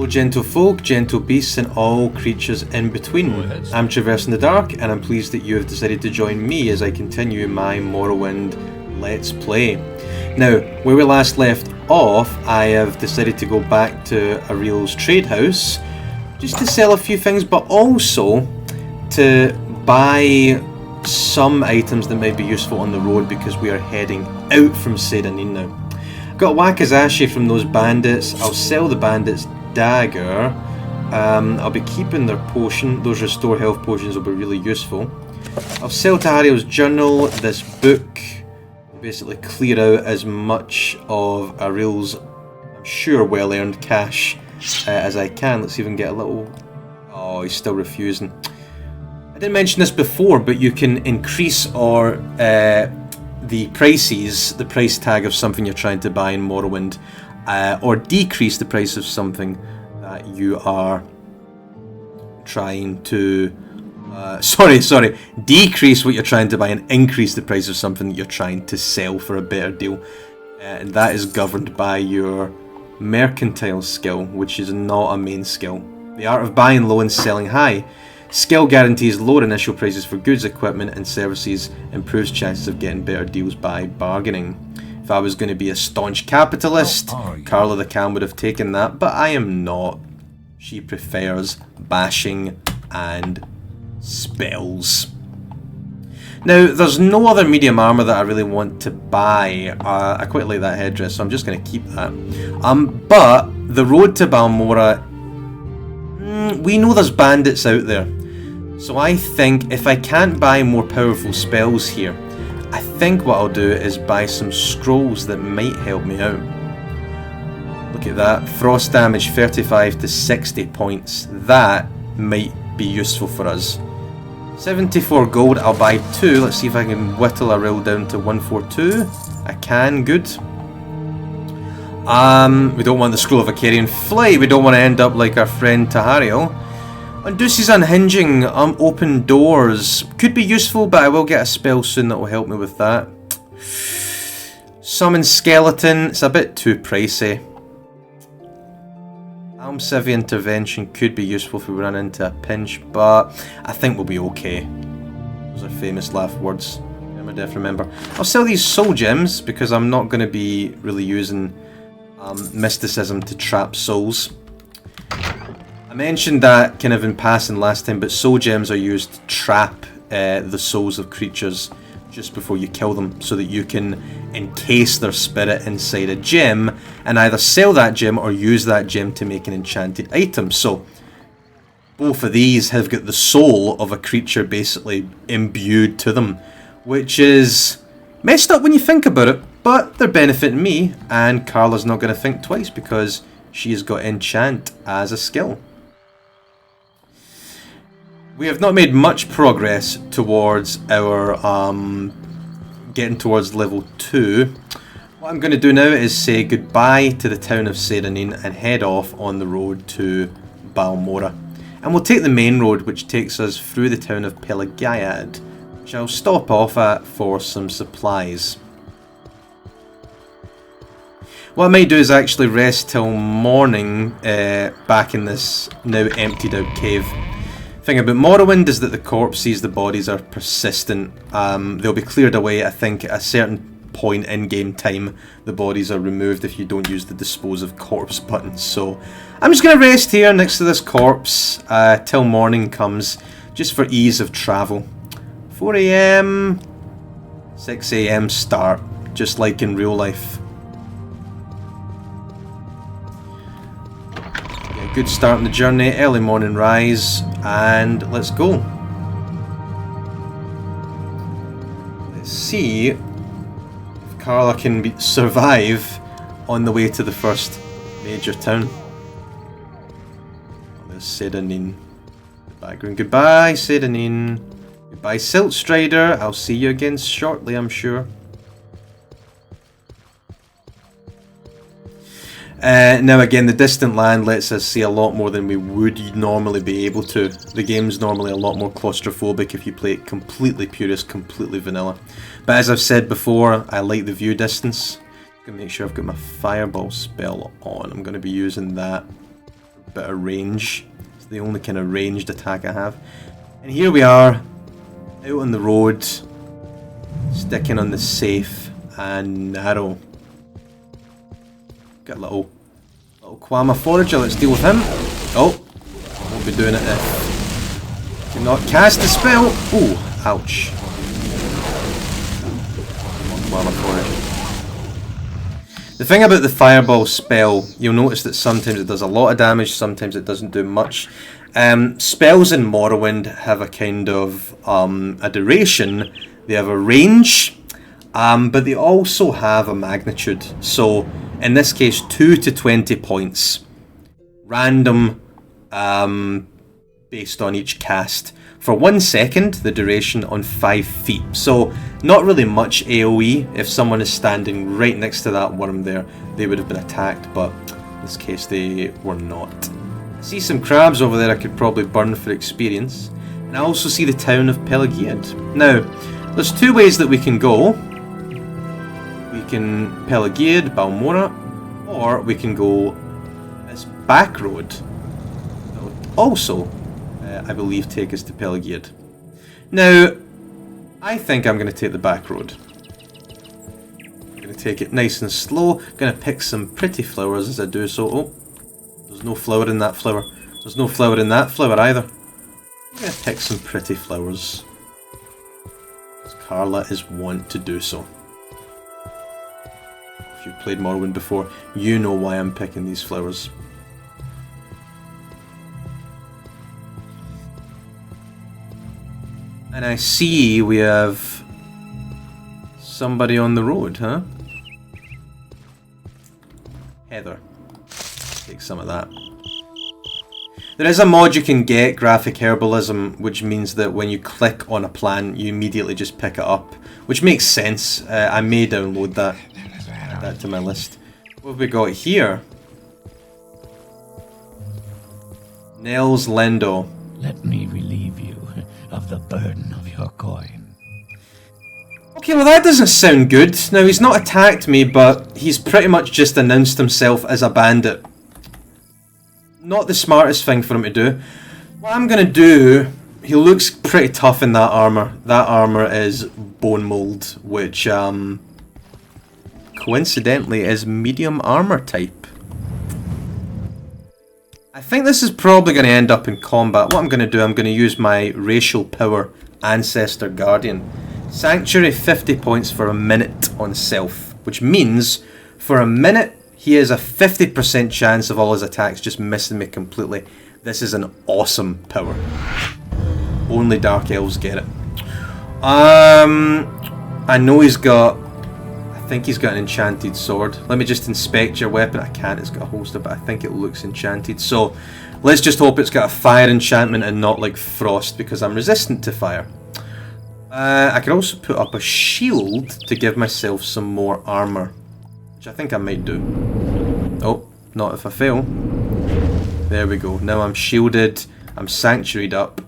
Hello gentle folk, gentle beasts and all creatures in between. I'm Traversing the Dark and I'm pleased that you have decided to join me as I continue my Morrowind Let's Play. Now, where we last left off, I have decided to go back to Ariel's trade house just to sell a few things, but also to buy some items that might be useful on the road because we are heading out from Sheathing now. Got a whack as ashy from those bandits. I'll sell the bandits dagger. I'll be keeping their potion. Those restore health potions will be really useful. I'll sell to Ariel's journal this book. Basically clear out as much of Ariel's, I'm sure, well-earned cash as I can. Let's even get a little... Oh, he's still refusing. I didn't mention this before, but you can increase or the prices, the price tag of something you're trying to buy in Morrowind, or decrease the price of something that you are trying to... decrease what you're trying to buy and increase the price of something that you're trying to sell for a better deal. And that is governed by your mercantile skill, which is not a main skill. The art of buying low and selling high. Skill guarantees lower initial prices for goods, equipment and services, improves chances of getting better deals by bargaining. If I was going to be a staunch capitalist, Carla the Cam would have taken that, but I am not. She prefers bashing and spells. Now, there's no other medium armor that I really want to buy. I quite like that headdress, so I'm just going to keep that. But the road to Balmora, we know there's bandits out there. So I think if I can't buy more powerful spells here, I think what I'll do is buy some scrolls that might help me out. Look at that. Frost damage 35 to 60 points. That might be useful for us. 74 gold, I'll buy 2. Let's see if I can whittle a roll down to 142. I can, good. We don't want the Scroll of Icarian Flight. We don't want to end up like our friend Tahariel. Unduces Unhinging, open doors. Could be useful, but I will get a spell soon that will help me with that. Summon Skeleton, it's a bit too pricey. Almsivy Intervention could be useful if we run into a pinch, but I think we'll be okay. Those are famous laugh words. Remember. I'll sell these soul gems because I'm not going to be really using mysticism to trap souls. I mentioned that kind of in passing last time, but soul gems are used to trap the souls of creatures just before you kill them, so that you can encase their spirit inside a gem and either sell that gem or use that gem to make an enchanted item. So both of these have got the soul of a creature basically imbued to them, which is messed up when you think about it, but they're benefiting me, and Carla's not going to think twice because she has got enchant as a skill. We have not made much progress towards our getting towards level 2. What I'm going to do now is say goodbye to the town of Sheathing and head off on the road to Balmora. And we'll take the main road, which takes us through the town of Pelagiad, which I'll stop off at for some supplies. What I might do is actually rest till morning back in this now emptied out cave. Thing about Morrowind is that the corpses, the bodies are persistent. They'll be cleared away, I think, at a certain point in game time. The bodies are removed if you don't use the dispose of corpse button. So I'm just going to rest here next to this corpse till morning comes, just for ease of travel. 4 AM, 6 AM start, just like in real life. Good start on the journey, early morning rise, and let's go. Let's see if Carla can survive on the way to the first major town. There's Sheathing in the background. Goodbye, Sheathing. Goodbye, Siltstrider. I'll see you again shortly, I'm sure. Now again, the distant land lets us see a lot more than we would normally be able to. The game's normally a lot more claustrophobic if you play it completely purist, completely vanilla. But as I've said before, I like the view distance. I'm going to make sure I've got my fireball spell on. I'm going to be using that bit of range. It's the only kind of ranged attack I have. And here we are, out on the road, sticking on the safe and narrow. Got a little Quama Forager, let's deal with him. Oh, won't be doing it if do not cast the spell. Ooh, ouch. Quama Forager. The thing about the Fireball spell, you'll notice that sometimes it does a lot of damage, sometimes it doesn't do much. Spells in Morrowind have a kind of a duration, they have a range, but they also have a magnitude. So in this case 2 to 20 points. Random based on each cast. For 1 second, the duration on 5 feet. So not really much AoE. If someone is standing right next to that worm there, they would have been attacked, but in this case they were not. I see some crabs over there I could probably burn for experience. And I also see the town of Pelagiad. Now, there's 2 ways that we can go. We can Pelagiad, Balmora, or we can go this back road. That would also, I believe, take us to Pelagiad. Now, I think I'm going to take the back road. I'm going to take it nice and slow. I'm going to pick some pretty flowers as I do so. Oh, there's no flower in that flower. There's no flower in that flower either. I'm going to pick some pretty flowers. Because Carla is wont to do so. If you've played Morrowind before, you know why I'm picking these flowers. And I see we have somebody on the road, huh? Heather. Take some of that. There is a mod you can get, Graphic Herbalism, which means that when you click on a plant, you immediately just pick it up. Which makes sense. I may download that. Add that to my list. What have we got here? Nels Lendo. Let me relieve you of the burden of your coin. Okay, well that doesn't sound good. Now he's not attacked me, but he's pretty much just announced himself as a bandit. Not the smartest thing for him to do. What I'm gonna do, he looks pretty tough in that armor. That armor is bone mold, which coincidentally is medium armor type. I think this is probably going to end up in combat. What I'm going to do, I'm going to use my racial power Ancestor Guardian. Sanctuary 50 points for a minute on self, which means for a minute he has a 50% chance of all his attacks just missing me completely. This is an awesome power. Only Dark Elves get it. I know he's got... I think he's got an enchanted sword. Let me just inspect your weapon. I can't, it's got a holster, but I think it looks enchanted. So, let's just hope it's got a fire enchantment and not like frost, because I'm resistant to fire. I could also put up a shield to give myself some more armor, which I think I might do. Oh, not if I fail. There we go. Now I'm shielded. I'm sanctuaried up.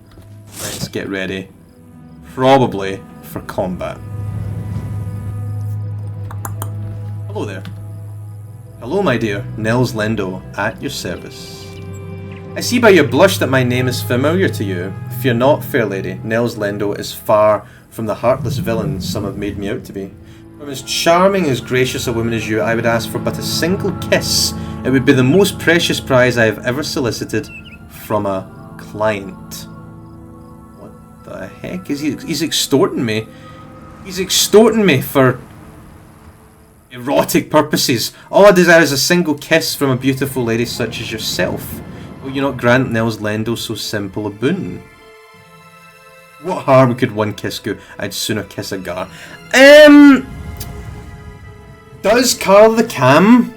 Let's get ready. Probably for combat. Hello there. Hello, my dear. Nels Lendo, at your service. I see by your blush that my name is familiar to you. Fear not, fair lady. Nels Lendo is far from the heartless villain some have made me out to be. From as charming, as gracious a woman as you, I would ask for but a single kiss. It would be the most precious prize I have ever solicited from a client. What the heck is he? He's extorting me. He's extorting me for erotic purposes. All I desire is a single kiss from a beautiful lady such as yourself. Will you not grant Nels Lendo so simple a boon? What harm could one kiss do? I'd sooner kiss a gar. Does Carl the Cam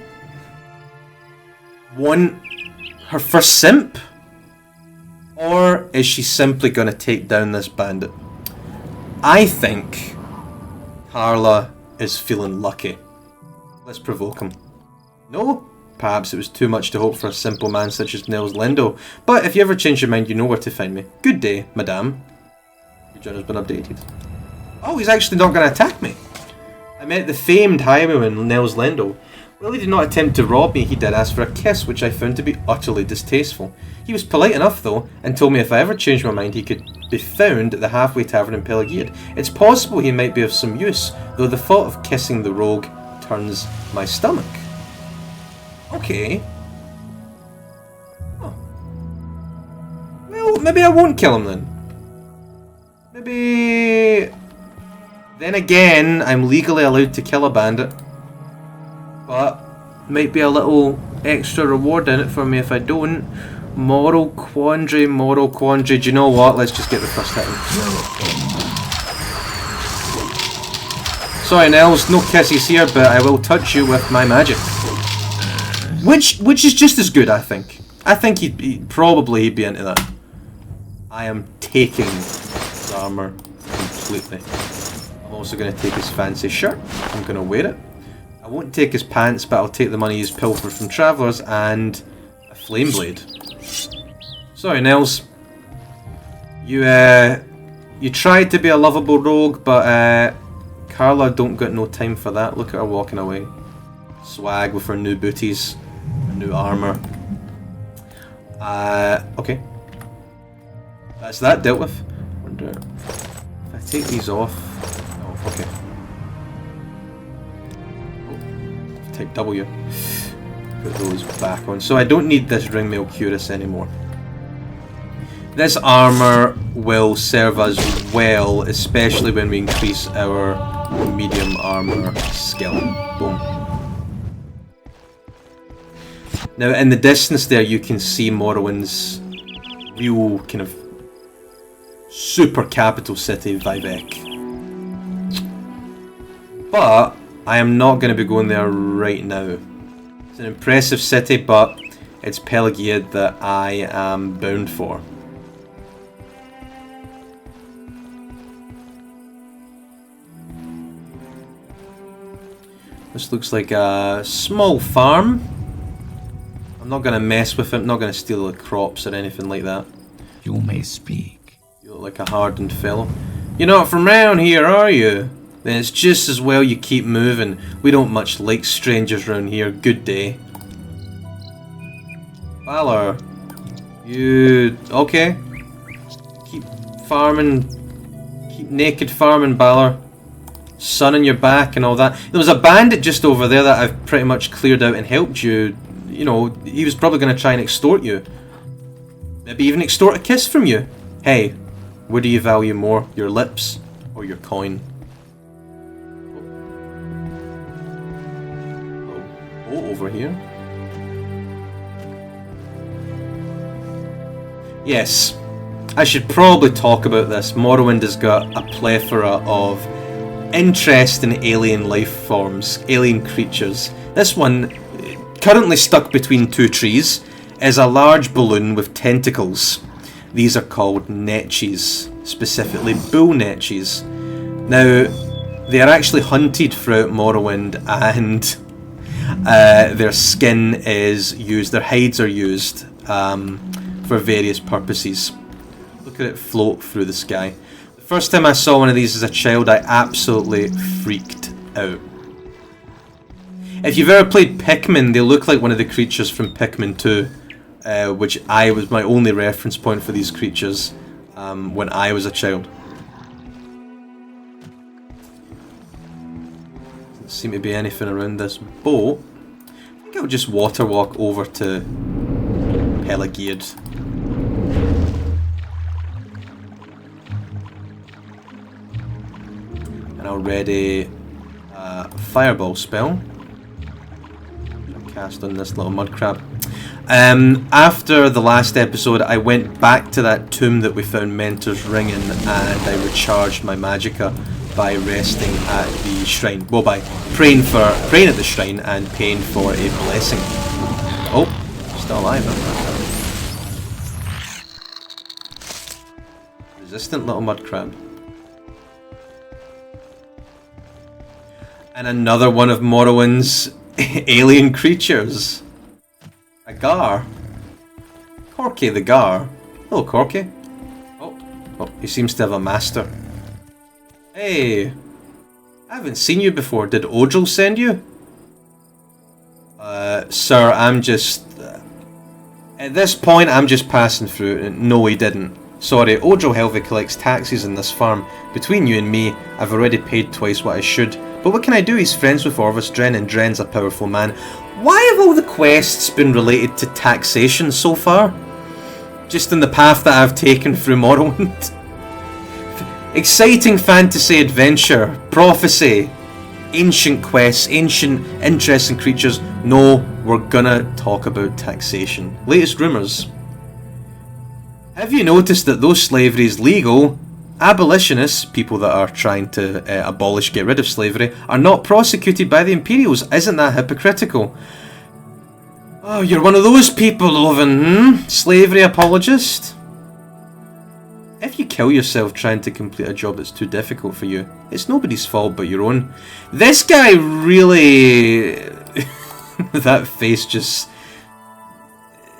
want her first simp? Or is she simply going to take down this bandit? I think Carla is feeling lucky. Let's provoke him. No? Perhaps it was too much to hope for a simple man such as Nels Lendo. But if you ever change your mind, you know where to find me. Good day, madame. Your journal's been updated. Oh, he's actually not going to attack me. I met the famed highwayman Nels Lendo. While he did not attempt to rob me, he did ask for a kiss, which I found to be utterly distasteful. He was polite enough, though, and told me if I ever changed my mind, he could be found at the halfway tavern in Pelagiad. It's possible he might be of some use, though the thought of kissing the rogue turns my stomach. Okay. Oh. Well, maybe I won't kill him then. Maybe... Then again, I'm legally allowed to kill a bandit. But might be a little extra reward in it for me if I don't. Moral quandary. Do you know what? Let's just get the first hit in. Sorry, Nels, no kisses here, but I will touch you with my magic. Which is just as good, I think. I think he'd probably be into that. I am taking his armor completely. I'm also going to take his fancy shirt. I'm going to wear it. I won't take his pants, but I'll take the money he's pilfered from travellers and a flame blade. Sorry, Nels. You tried to be a lovable rogue, but Carla don't got no time for that. Look at her walking away. Swag with her new booties, her new armour. Okay. That's that dealt with. Wonder if I take these off. Oh, okay. Type W. Put those back on. So I don't need this ringmail cuirass anymore. This armour will serve us well, especially when we increase our medium armour skill. Boom. Now in the distance there you can see Morrowind's real kind of super capital city, Vivek. But I am not going to be going there right now. It's an impressive city, but it's Pelagiad that I am bound for. This looks like a small farm. I'm not going to mess with it, I'm not going to steal the crops or anything like that. You may speak. You look like a hardened fellow. You're not from round here, are you? Then it's just as well you keep moving. We don't much like strangers round here. Good day. Valor. You... okay. Keep farming. Keep naked farming, Balor. Sun on your back and all that. There was a bandit just over there that I've pretty much cleared out and helped you. You know, he was probably going to try and extort you. Maybe even extort a kiss from you. Hey, what do you value more? Your lips or your coin? Over here. Yes, I should probably talk about this. Morrowind has got a plethora of interesting alien life forms, alien creatures. This one, currently stuck between two trees, is a large balloon with tentacles. These are called netches, specifically bull netches. Now, they are actually hunted throughout Morrowind, and their skin is used, their hides are used for various purposes. Look at it float through the sky. The first time I saw one of these as a child, I absolutely freaked out. If you've ever played Pikmin, they look like one of the creatures from Pikmin 2, which was my only reference point for these creatures when I was a child. Doesn't seem to be anything around this boat. I think I'll just water walk over to Pelagiad. And I'll ready a fireball spell. I'll cast on this little mud crab. After the last episode, I went back to that tomb that we found Mentor's Ring in, and I recharged my magicka by resting at the shrine. Well, by praying at the shrine and paying for a blessing. Oh, still alive. Resistant little mud crab. And another one of Morrowind's alien creatures. A gar. Corky the gar. Hello, Corky. Oh, he seems to have a master. Hey, I haven't seen you before. Did Odril send you? Sir, I'm just... at this point, I'm just passing through. No, he didn't. Sorry, Odro Helvi collects taxes in this farm. Between you and me, I've already paid twice what I should. But what can I do? He's friends with Orvis Dren, and Dren's a powerful man. Why have all the quests been related to taxation so far? Just in the path that I've taken through Morrowind. Exciting fantasy adventure, prophecy, ancient quests, ancient interesting creatures. No, we're gonna talk about taxation. Latest rumours. Have you noticed that though slavery is legal, abolitionists, people that are trying to abolish, get rid of slavery, are not prosecuted by the Imperials? Isn't that hypocritical? Oh, you're one of those people, Oven, Slavery apologist? If you kill yourself trying to complete a job that's too difficult for you, it's nobody's fault but your own. This guy really... that face just...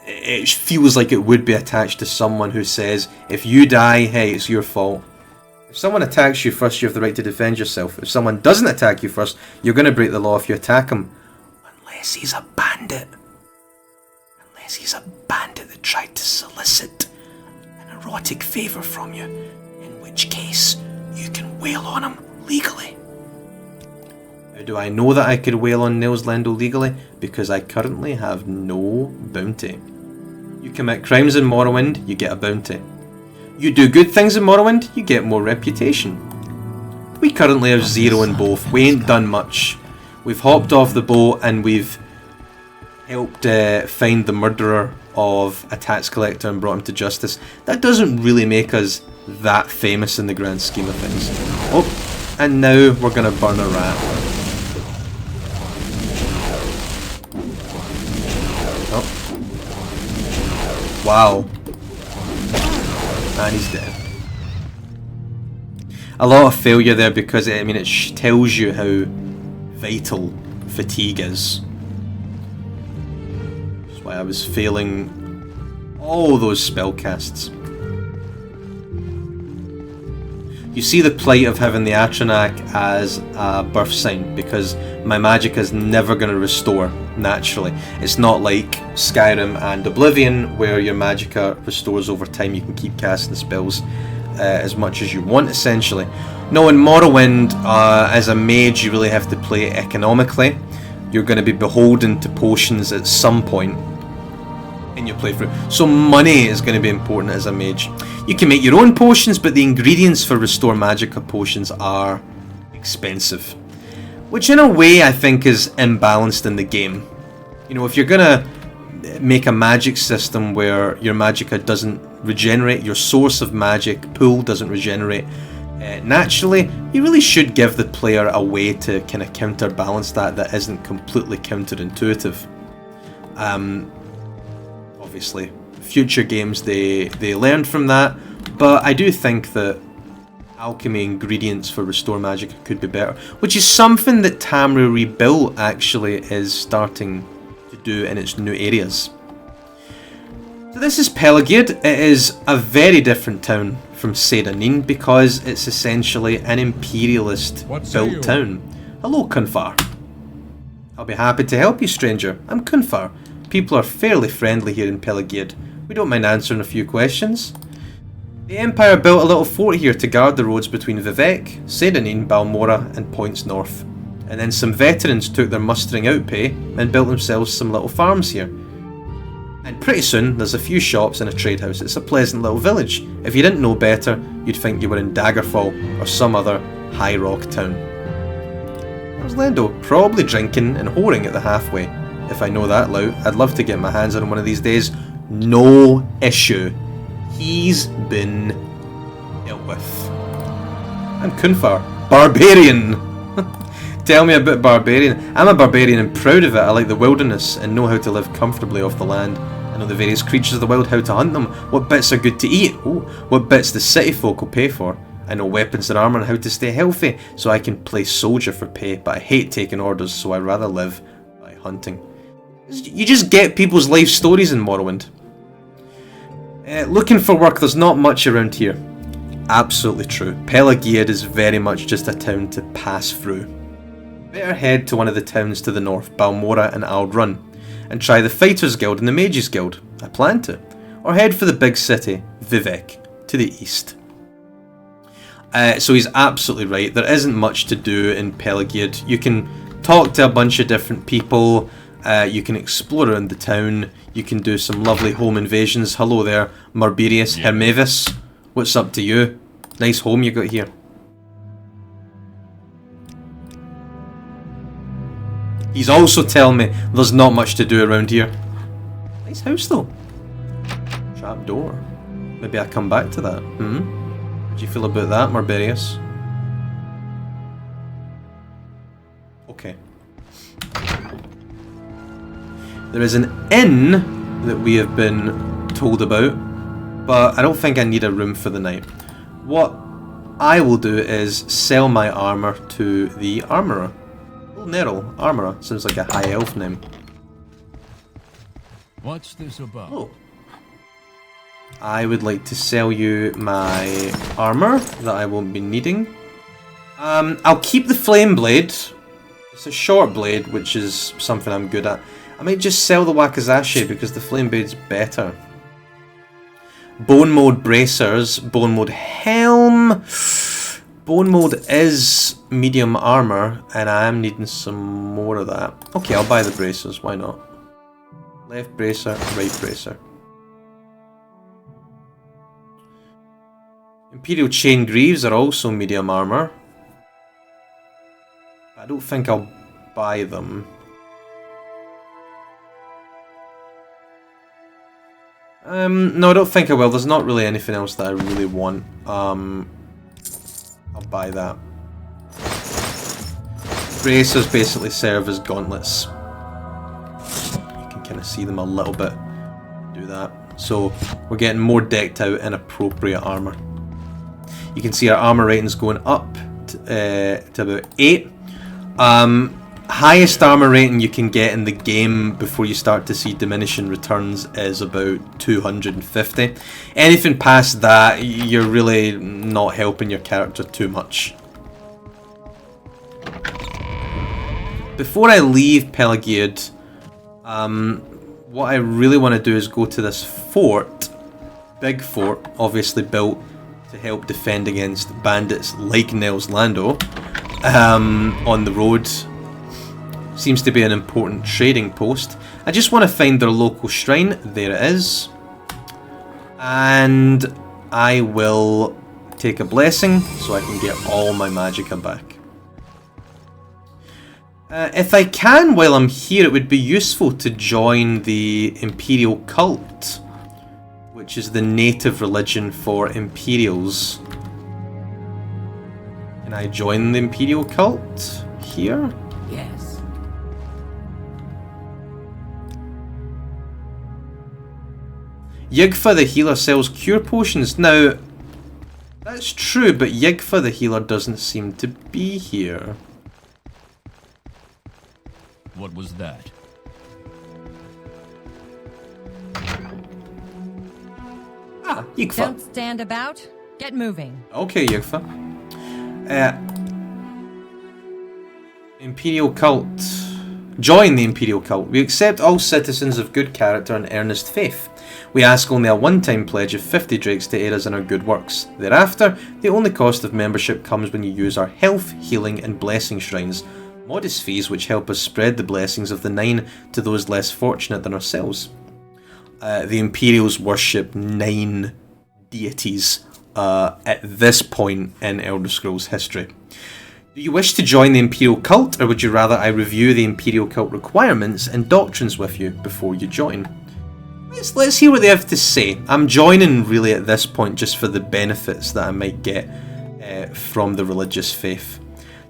it feels like it would be attached to someone who says, if you die, hey, it's your fault. If someone attacks you first, you have the right to defend yourself. If someone doesn't attack you first, you're going to break the law if you attack him. Unless he's a bandit. Unless he's a bandit that tried to solicit an erotic favour from you. In which case, you can wail on him legally. How do I know that I could wail on Nels Lendo legally? Because I currently have no bounty. You commit crimes in Morrowind, you get a bounty. You do good things in Morrowind, you get more reputation. We currently have 0 in both. We ain't done much. We've hopped off the boat and we've helped find the murderer of a tax collector and brought him to justice. That doesn't really make us that famous in the grand scheme of things. Oh, and now we're going to burn a rat. Oh. Wow. And he's dead. A lot of failure there because it tells you how vital fatigue is. That's why I was failing all those spell casts. You see the plight of having the Atronach as a birth sign because my magic is never going to restore naturally. It's not like Skyrim and Oblivion where your magicka restores over time. You can keep casting spells as much as you want essentially. No, in Morrowind as a mage you really have to play it economically. You're going to be beholden to potions at some point in your playthrough. So money is going to be important as a mage. You can make your own potions, but the ingredients for Restore Magicka potions are expensive. Which in a way I think is imbalanced in the game. You know, if you're going to make a magic system where your magicka doesn't regenerate, your source of magic pool doesn't regenerate naturally, you really should give the player a way to kind of counterbalance that isn't completely counterintuitive. Obviously, future games they learned from that, but I do think that alchemy ingredients for Restore Magic could be better, which is something that Tamriel Rebuilt actually is starting to do in its new areas. So this is Pelagiad. It is a very different town from Sedanin because it's essentially an imperialist built town. Hello, Kunfar. I'll be happy to help you, stranger. I'm Kunfar. People are fairly friendly here in Pelagiad. We don't mind answering a few questions. The Empire built a little fort here to guard the roads between Vivec, Sedanin, Balmora and points north. And then some veterans took their mustering out pay and built themselves some little farms here. And pretty soon there's a few shops and a trade house. It's a pleasant little village. If you didn't know better, you'd think you were in Daggerfall or some other high rock town. There's Lendo, probably drinking and whoring at the halfway. If I know that loud, I'd love to get my hands on him one of these days. No issue. He's been dealt with. I'm Kunfar. Barbarian! Tell me about Barbarian. I'm a barbarian and proud of it. I like the wilderness and know how to live comfortably off the land. I know the various creatures of the wild, how to hunt them, what bits are good to eat, what bits the city folk will pay for. I know weapons and armour and how to stay healthy, so I can play soldier for pay, but I hate taking orders, so I'd rather live by hunting. You just get people's life stories in Morrowind. Looking for work, there's not much around here. Absolutely true. Pelagiad is very much just a town to pass through. Better head to one of the towns to the north, Balmora and Aldrun. and try the Fighters Guild and the Mages Guild. I plan to. Or head for the big city, Vivek, to the east. So he's absolutely right. There isn't much to do in Pelagiad. You can talk to a bunch of different people. You can explore around the town. You can do some lovely home invasions. Hello there, Marberius Hermavis. What's up to you? Nice home you got here. He's also telling me there's not much to do around here. Nice house though. Trap door. Maybe I come back to that. How do you feel about that, Marberius? Okay. There is an inn that we have been told about, but I don't think I need a room for the night. What I will do is sell my armor to the armorer. Oh, Nels Armorer. Sounds like a high elf name. What's this about? Oh. I would like to sell you my armor that I won't be needing. I'll keep the flame blade. It's a short blade, which is something I'm good at. I might just sell the Wakizashi because the flame blade's better. Bone mode bracers, bone mode helm. Bone mode is medium armor, and I am needing some more of that. Okay, I'll buy the bracers, why not? Left bracer, right bracer. Imperial chain greaves are also medium armor. I don't think I'll buy them. No, I don't think I will. There's not really anything else that I really want. I'll buy that. Bracers basically serve as gauntlets. You can kind of see them a little bit. Do that. So we're getting more decked out in appropriate armor. You can see our armor rating's going up to about 8. Highest armor rating you can get in the game before you start to see diminishing returns is about 250. Anything past that, you're really not helping your character too much. Before I leave Pelagiad, what I really want to do is go to this fort. Big fort, obviously built to help defend against bandits like Nels Lendo on the road. Seems to be an important trading post. I just want to find their local shrine. There it is. And I will take a blessing so I can get all my magicka back. If I can, while I'm here, it would be useful to join the Imperial cult, which is the native religion for Imperials. Can I join the Imperial cult here? Yes. Yigfa the healer sells cure potions. Now, that's true, but Yigfa the healer doesn't seem to be here. What was that? Ah, Yigfa. Don't stand about. Get moving. Okay, Yigfa. Imperial cult. Join the Imperial cult. We accept all citizens of good character and earnest faith. We ask only a one-time pledge of 50 drakes to aid us in our good works. Thereafter, the only cost of membership comes when you use our health, healing and blessing shrines. Modest fees which help us spread the blessings of the 9 to those less fortunate than ourselves. The Imperials worship 9 deities at this point in Elder Scrolls history. Do you wish to join the Imperial cult, or would you rather I review the Imperial cult requirements and doctrines with you before you join? Let's hear what they have to say. I'm joining really at this point just for the benefits that I might get from the religious faith.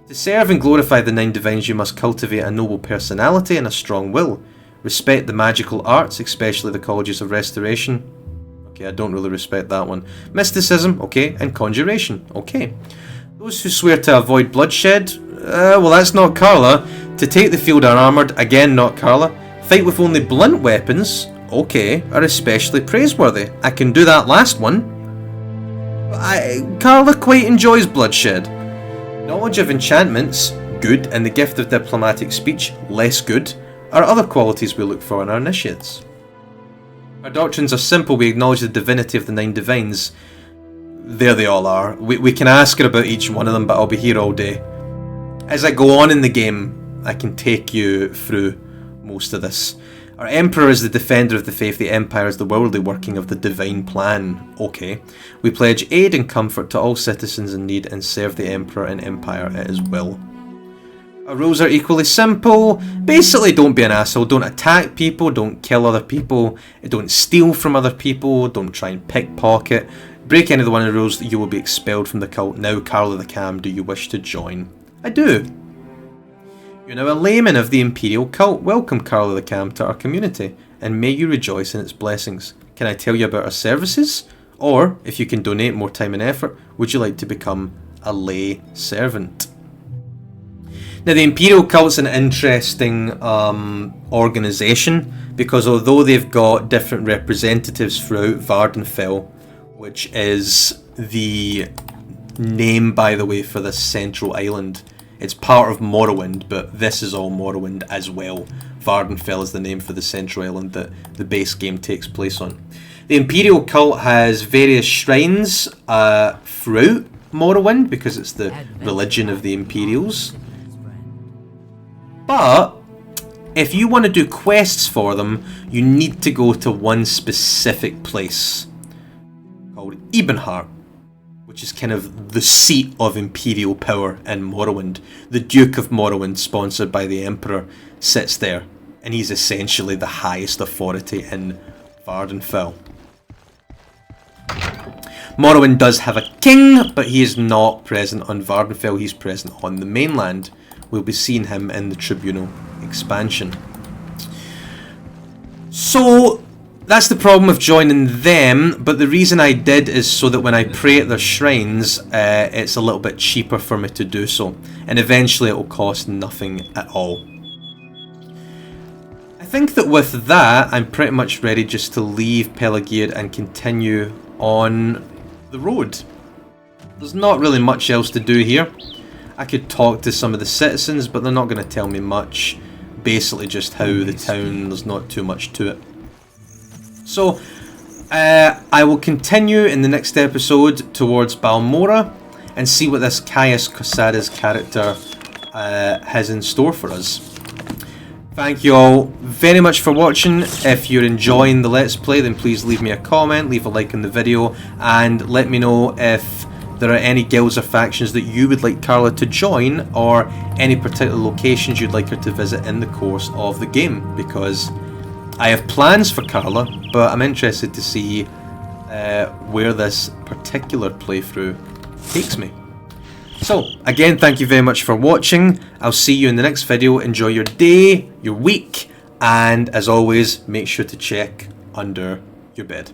To serve and glorify the 9 divines, you must cultivate a noble personality and a strong will. Respect the magical arts, especially the colleges of restoration. Okay, I don't really respect that one. Mysticism, okay, and conjuration, okay. Those who swear to avoid bloodshed, well that's not Carla. To take the field unarmoured, again not Carla. Fight with only blunt weapons, okay, are especially praiseworthy. I can do that last one. Carla quite enjoys bloodshed. Knowledge of enchantments, good, and the gift of diplomatic speech, less good. are other qualities we look for in our initiates. Our doctrines are simple. We acknowledge the divinity of the 9 divines. There they all are. We can ask her about each one of them, but I'll be here all day. As I go on in the game, I can take you through most of this. Our Emperor is the defender of the faith. The Empire is the worldly working of the divine plan. Okay. We pledge aid and comfort to all citizens in need and serve the Emperor and Empire at his will. Our rules are equally simple. Basically, don't be an asshole. Don't attack people. Don't kill other people. Don't steal from other people. Don't try and pickpocket. Break any of the one of the rules, you will be expelled from the cult. Now, Carla the Cam, do you wish to join? I do. You're now a layman of the Imperial cult. Welcome, Carla the Cam, to our community, and may you rejoice in its blessings. Can I tell you about our services? Or, if you can donate more time and effort, would you like to become a lay servant? Now, the Imperial cult's an interesting organisation, because although they've got different representatives throughout Vardenfell, which is the name, by the way, for this central island. It's part of Morrowind, but this is all Morrowind as well. Vardenfell is the name for the central island that the base game takes place on. The Imperial cult has various shrines throughout Morrowind, because it's the religion of the Imperials. But if you want to do quests for them, you need to go to one specific place called Ebonheart, which is kind of the seat of Imperial power in Morrowind. The Duke of Morrowind, sponsored by the Emperor, sits there, and he's essentially the highest authority in Vardenfell. Morrowind does have a king, but he is not present on Vardenfell, he's present on the mainland. We'll be seeing him in the Tribunal expansion. So that's the problem with joining them, but the reason I did is so that when I pray at their shrines, it's a little bit cheaper for me to do so, and eventually it will cost nothing at all. I think that with that, I'm pretty much ready just to leave Pelagiad and continue on the road. There's not really much else to do here. I could talk to some of the citizens, but they're not going to tell me much. Basically just how the town, there's not too much to it. So, I will continue in the next episode towards Balmora and see what this Caius Cosada's character has in store for us. Thank you all very much for watching. If you're enjoying the Let's Play, then please leave me a comment, leave a like on the video, and let me know if there are any guilds or factions that you would like Carla to join, or any particular locations you'd like her to visit in the course of the game, because I have plans for Carla, but I'm interested to see where this particular playthrough takes me. So, again, thank you very much for watching. I'll see you in the next video. Enjoy your day, your week, and as always, make sure to check under your bed.